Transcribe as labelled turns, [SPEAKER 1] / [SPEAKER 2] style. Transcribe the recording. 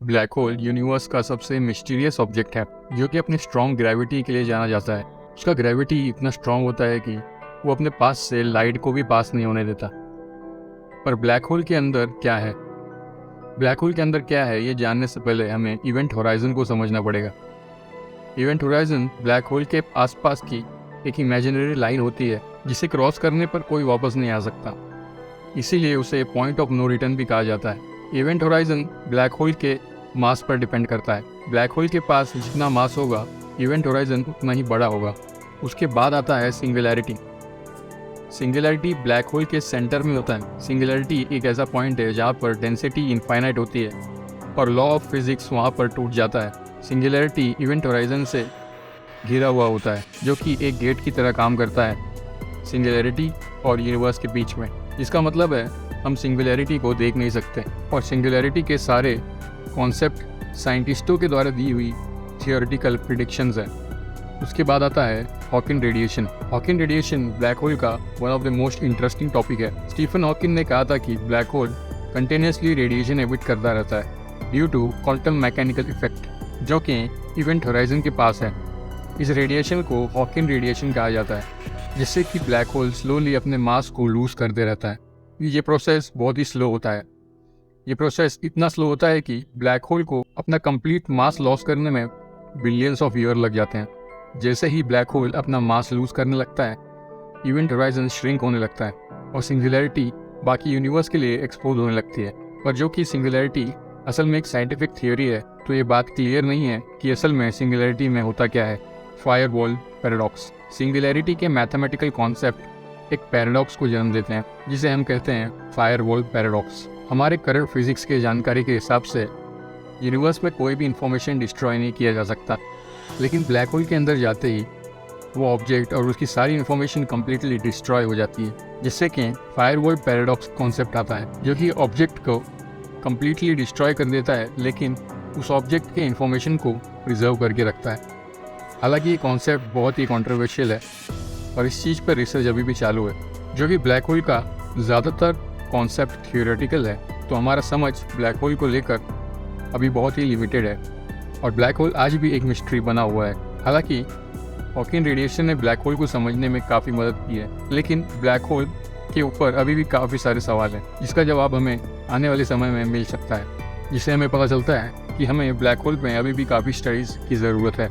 [SPEAKER 1] Black hole universe का सबसे mysterious object है जो कि अपनी स्ट्रॉन्ग ग्रेविटी के लिए जाना जाता है। उसका ग्रेविटी इतना स्ट्रॉन्ग होता है कि वो अपने पास से लाइट को भी पास नहीं होने देता। पर ब्लैक होल के अंदर क्या है? ब्लैक होल के अंदर क्या है ये जानने से पहले हमें इवेंट होराइजन को समझना पड़ेगा। इवेंट होराइजन ब्लैक होल के आसपास की एक इमेजिनरी लाइन होती है जिसे क्रॉस करने पर कोई वापस नहीं आ सकता, इसीलिए उसे पॉइंट ऑफ नो रिटर्न भी कहा जाता है। इवेंट होराइजन ब्लैक होल के मास पर डिपेंड करता है। ब्लैक होल के पास जितना मास होगा इवेंट होराइजन उतना ही बड़ा होगा। उसके बाद आता है सिंगुलैरिटी। सिंगुलैरिटी ब्लैक होल के सेंटर में होता है। सिंगुलैरिटी एक ऐसा पॉइंट है जहाँ पर डेंसिटी इनफाइनाइट होती है और लॉ ऑफ फिजिक्स वहाँ पर टूट जाता है। सिंगुलैरिटी इवेंट होराइजन से घिरा हुआ होता है जो कि एक गेट की तरह काम करता है सिंगुलैरिटी और यूनिवर्स के बीच में। इसका मतलब है हम सिंगुलैरिटी को देख नहीं सकते और सिंगुलैरिटी के सारे कॉन्सेप्ट साइंटिस्टों के द्वारा दी हुई थियोरेटिकल प्रिडिक्शंस है। उसके बाद आता है Hawking radiation. Hawking radiation black hole का one of the most interesting topic है। स्टीफन हॉकिंग ने कहा था कि black hole continuously radiation emit करता रहता है due to quantum mechanical effect जो कि इवेंट होराइजन के पास है। इस रेडिएशन को हॉकिंग रेडिएशन कहा जाता है जिससे कि ब्लैक होल स्लोली अपने मास को लूज करते रहता है। ये प्रोसेस बहुत ही स्लो होता है। ये प्रोसेस इतना स्लो होता है कि ब्लैक होल को अपना कंप्लीट मास लॉस करने में बिलियंस ऑफ ईयर लग जाते हैं। जैसे ही ब्लैक होल अपना मास लूज करने लगता है इवेंट होराइजन श्रिंक होने लगता है और सिंगुलैरिटी बाकी यूनिवर्स के लिए एक्सपोज होने लगती है। पर जो कि सिंगुलैरिटी असल में एक साइंटिफिक थियोरी है, तो ये बात क्लियर नहीं है कि असल में सिंगुलैरिटी में होता क्या है। Firewall paradox. सिंगुलैरिटी के मैथमेटिकल कॉन्सेप्ट एक पैराडॉक्स को जन्म देते हैं जिसे हम कहते हैं फायरवॉल पैराडॉक्स। हमारे करंट फिजिक्स के जानकारी के हिसाब से यूनिवर्स में कोई भी इंफॉर्मेशन डिस्ट्रॉय नहीं किया जा सकता, लेकिन ब्लैक होल के अंदर जाते ही वो ऑब्जेक्ट और उसकी सारी इन्फॉर्मेशन कम्प्लीटली डिस्ट्रॉय हो जाती है, जिससे कि फायरवॉल पैराडॉक्स कॉन्सेप्ट आता है जो कि ऑब्जेक्ट को कम्प्लीटली डिस्ट्रॉय कर देता है लेकिन उस ऑब्जेक्ट के इन्फॉर्मेशन को प्रिजर्व करके रखता है। हालांकि ये कॉन्सेप्ट बहुत ही कंट्रोवर्शियल है और इस चीज़ पर रिसर्च अभी भी चालू है। जो कि ब्लैक होल का ज़्यादातर कॉन्सेप्ट थियोरेटिकल है, तो हमारा समझ ब्लैक होल को लेकर अभी बहुत ही लिमिटेड है और ब्लैक होल आज भी एक मिस्ट्री बना हुआ है। हालांकि हॉकिंग रेडिएशन ने ब्लैक होल को समझने में काफ़ी मदद की है, लेकिन ब्लैक होल के ऊपर अभी भी काफ़ी सारे सवाल हैं जिसका जवाब हमें आने वाले समय में मिल सकता है, जिससे हमें पता चलता है कि हमें ब्लैक होल में अभी भी काफ़ी स्टडीज़ की ज़रूरत है।